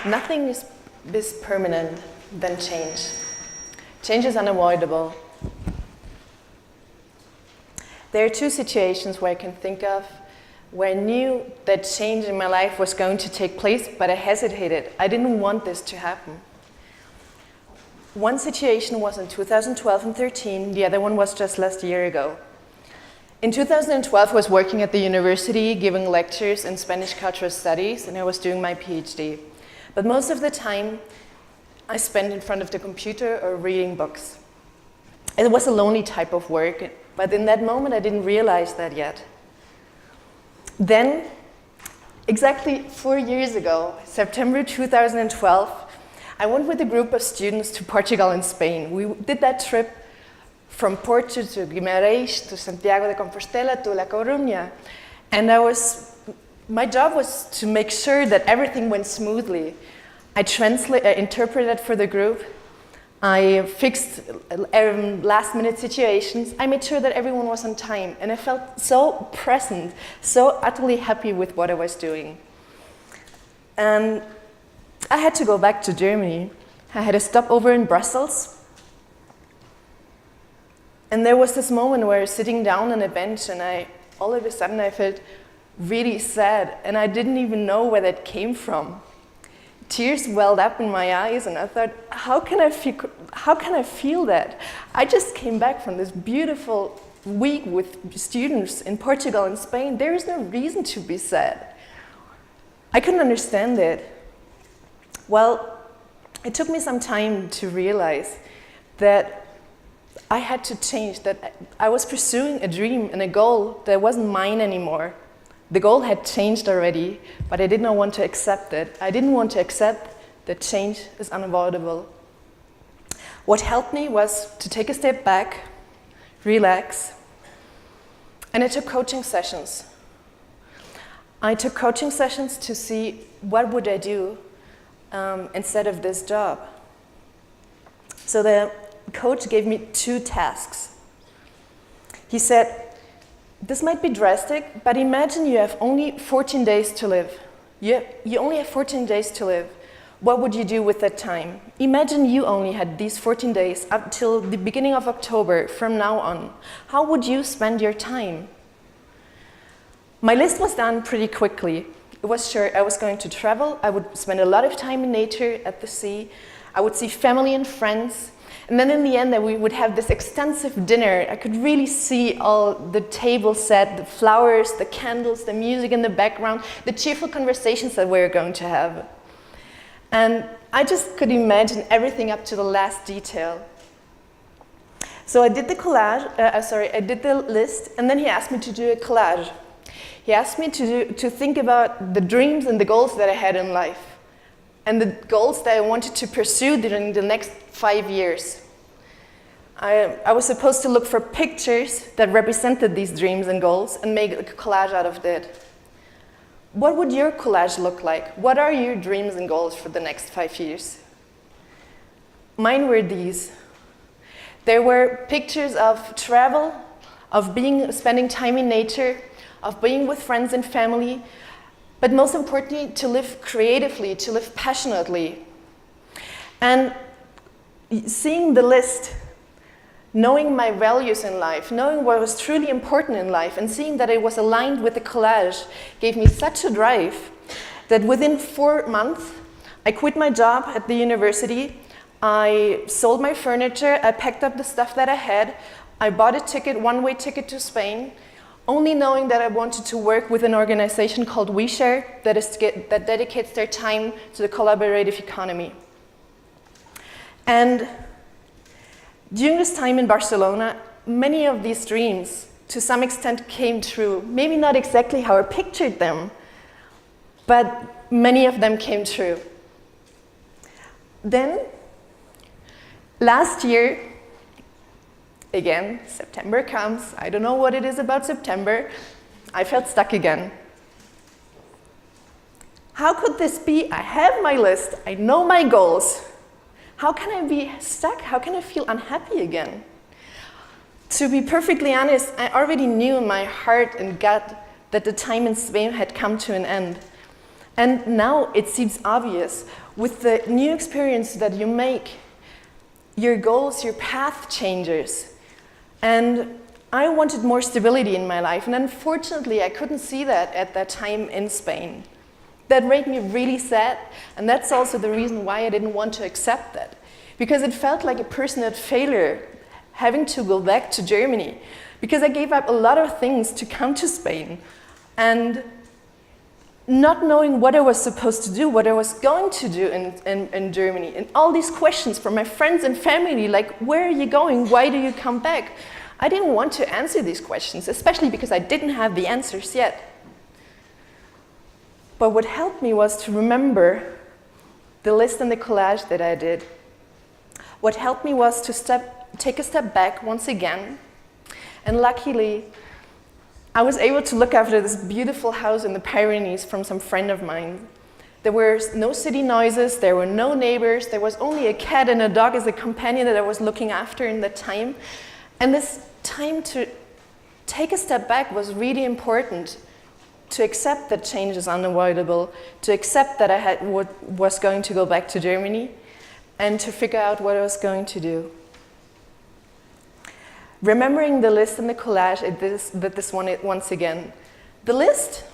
Nothing is permanent than change. Change is unavoidable. There are two situations where I can think of where I knew that change in my life was going to take place, but I hesitated. I didn't want this to happen. One situation was in 2012 and 13, the other one was just last year ago. In 2012, I was working at the university, giving lectures in Spanish cultural studies, and I was doing my PhD. But most of the time, I spent in front of the computer or reading books. It was a lonely type of work, but in that moment, I didn't realize that yet. Then, exactly 4 years ago, September 2012, I went with a group of students to Portugal and Spain. We did that trip from Porto to Guimarães, to Santiago de Compostela, to La Coruña. And my job was to make sure that everything went smoothly. I interpreted for the group. I fixed last-minute situations. I made sure that everyone was on time. And I felt so present, so utterly happy with what I was doing. And I had to go back to Germany. I had a stopover in Brussels. And there was this moment where I was sitting down on a bench and all of a sudden I felt really sad, and I didn't even know where that came from. Tears welled up in my eyes, and I thought, how can I feel that? I just came back from this beautiful week with students in Portugal and Spain. There is no reason to be sad. I couldn't understand it. Well, it took me some time to realize that I had to change, that I was pursuing a dream and a goal that wasn't mine anymore. The goal had changed already, but I did not want to accept it. I didn't want to accept that change is unavoidable. What helped me was to take a step back, relax, and I took coaching sessions. I took coaching sessions to see what would I do instead of this job. So the coach gave me 2 tasks. He said, this might be drastic, but imagine you have only 14 days to live. You only have 14 days to live. What would you do with that time? Imagine you only had these 14 days up till the beginning of October from now on. How would you spend your time? My list was done pretty quickly. It was sure I was going to travel. I would spend a lot of time in nature, at the sea. I would see family and friends. And then in the end, we would have this extensive dinner. I could really see all the table set, the flowers, the candles, the music in the background, the cheerful conversations that we were going to have. And I just could imagine everything up to the last detail. So I did the I did the list, and then he asked me to do a collage. He asked me to think about the dreams and the goals that I had in life, and the goals that I wanted to pursue during the next 5 years. I was supposed to look for pictures that represented these dreams and goals and make a collage out of that. What would your collage look like? What are your dreams and goals for the next 5 years? Mine were these. There were pictures of travel, of spending time in nature, of being with friends and family, but most importantly, to live creatively, to live passionately. And seeing the list, knowing my values in life, knowing what was truly important in life, and seeing that it was aligned with the collage gave me such a drive that within 4 months, I quit my job at the university, I sold my furniture, I packed up the stuff that I had, I bought a ticket, one-way ticket to Spain, only knowing that I wanted to work with an organization called WeShare that dedicates their time to the collaborative economy. And during this time in Barcelona, many of these dreams, to some extent, came true. Maybe not exactly how I pictured them, but many of them came true. Then, last year, again, September comes. I don't know what it is about September. I felt stuck again. How could this be? I have my list. I know my goals. How can I be stuck? How can I feel unhappy again? To be perfectly honest, I already knew in my heart and gut that the time in Spain had come to an end. And now it seems obvious. With the new experience that you make, your goals, your path changes. And I wanted more stability in my life, and unfortunately I couldn't see that at that time in Spain. That made me really sad, and that's also the reason why I didn't want to accept that. Because it felt like a personal failure, having to go back to Germany. Because I gave up a lot of things to come to Spain, and not knowing what I was supposed to do, what I was going to do in Germany. And all these questions from my friends and family, like, where are you going? Why do you come back? I didn't want to answer these questions, especially because I didn't have the answers yet. But what helped me was to remember the list and the collage that I did. What helped me was to take a step back once again. And luckily, I was able to look after this beautiful house in the Pyrenees from some friend of mine. There were no city noises, there were no neighbors, there was only a cat and a dog as a companion that I was looking after in that time. And this time to take a step back was really important, to accept that change is unavoidable, to accept that I was going to go back to Germany, and to figure out what I was going to do. Remembering the list and the collage, I did this one once again. The list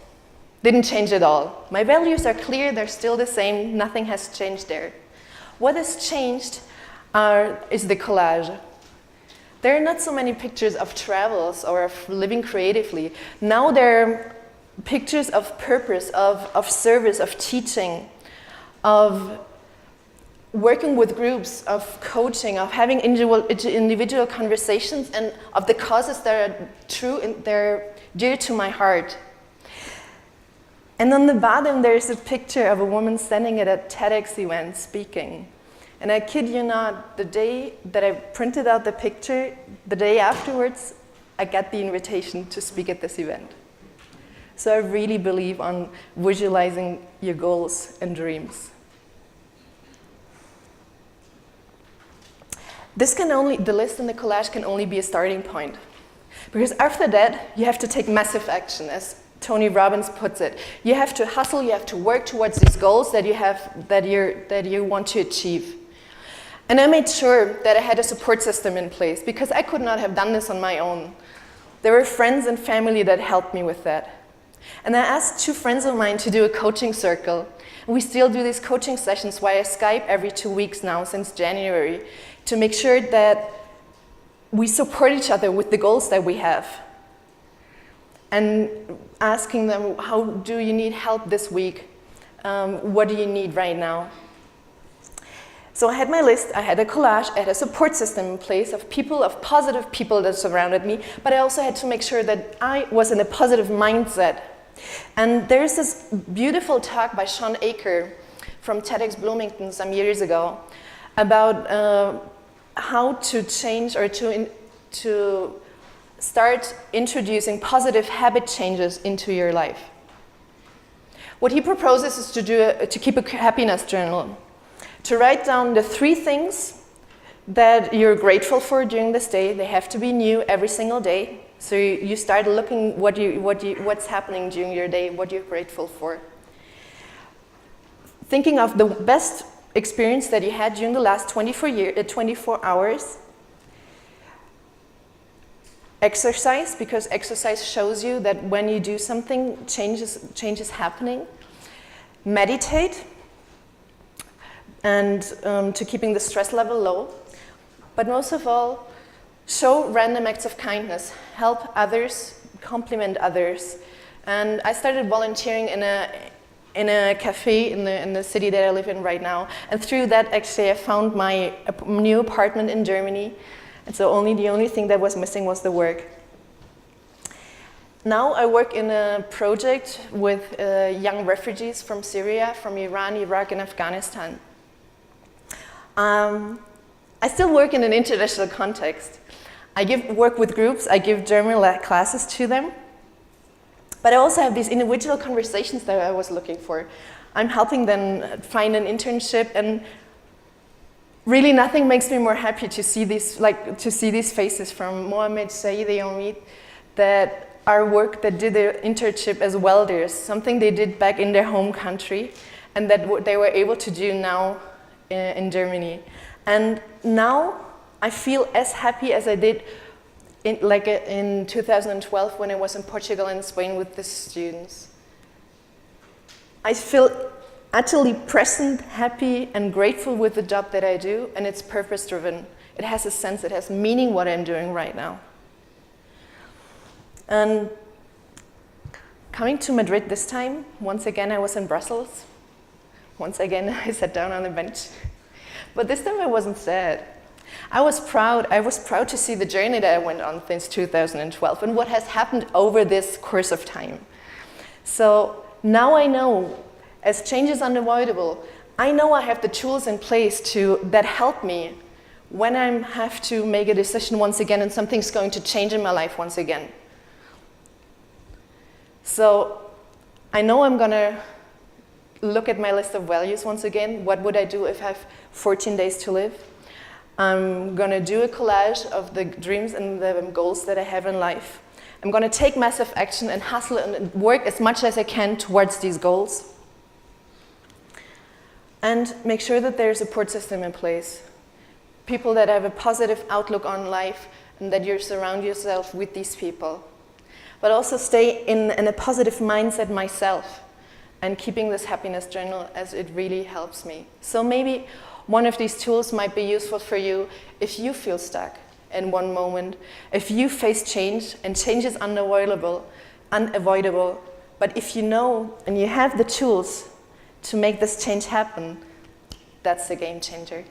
didn't change at all. My values are clear, they're still the same, nothing has changed there. What has changed is the collage. There are not so many pictures of travels or of living creatively. Now there are pictures of purpose, of service, of teaching, of working with groups, of coaching, of having individual conversations, and of the causes that are true and they're dear to my heart. And on the bottom there's a picture of a woman standing at a TEDx event speaking. And I kid you not, the day that I printed out the picture, the day afterwards, I got the invitation to speak at this event. So I really believe on visualizing your goals and dreams. The list and the collage can only be a starting point. Because after that, you have to take massive action, as Tony Robbins puts it. You have to hustle, you have to work towards these goals that you want to achieve. And I made sure that I had a support system in place, because I could not have done this on my own. There were friends and family that helped me with that. And I asked 2 friends of mine to do a coaching circle. We still do these coaching sessions via Skype every 2 weeks now, since January, to make sure that we support each other with the goals that we have. And asking them, how do you need help this week? What do you need right now? So I had my list, I had a collage, I had a support system in place of people, of positive people that surrounded me, but I also had to make sure that I was in a positive mindset. And there's this beautiful talk by Sean Aker from TEDx Bloomington some years ago about how to change or to start introducing positive habit changes into your life. What he proposes is to keep a happiness journal. To write down the 3 things that you're grateful for during this day. They have to be new every single day. So you start looking what's happening during your day, what you're grateful for. Thinking of the best experience that you had during the last 24 hours. Exercise, because exercise shows you that when you do something, change is happening. Meditate, and to keeping the stress level low. But most of all, show random acts of kindness, help others, compliment others. And I started volunteering in a cafe in the city that I live in right now. And through that, actually, I found my new apartment in Germany. And so the only thing that was missing was the work. Now I work in a project with young refugees from Syria, from Iran, Iraq, and Afghanistan. I still work in an international context. I work with groups, I give German classes to them, but I also have these individual conversations that I was looking for. I'm helping them find an internship, and really nothing makes me more happy to see these faces from Mohammed, Saeed, Omid, that our work that did their internship as welders, something they did back in their home country, and that they were able to do now in Germany. And now I feel as happy as I did in 2012 when I was in Portugal and Spain with the students. I feel utterly present, happy, and grateful with the job that I do, and it's purpose-driven. It has a sense, it has meaning what I'm doing right now. And coming to Madrid this time, once again I was in Brussels. Once again I sat down on the bench. But this time I wasn't sad. I was proud to see the journey that I went on since 2012 and what has happened over this course of time. So now I know, as change is unavoidable, I know I have the tools in place that help me when I have to make a decision once again and something's going to change in my life once again. So I know I'm going to look at my list of values once again. What would I do if I have 14 days to live? I'm going to do a collage of the dreams and the goals that I have in life. I'm going to take massive action and hustle and work as much as I can towards these goals. And make sure that there's a support system in place. People that have a positive outlook on life and that you surround yourself with these people. But also stay in a positive mindset myself and keeping this happiness journal as it really helps me. So maybe one of these tools might be useful for you if you feel stuck in one moment, if you face change and change is unavoidable, but if you know and you have the tools to make this change happen, that's a game changer.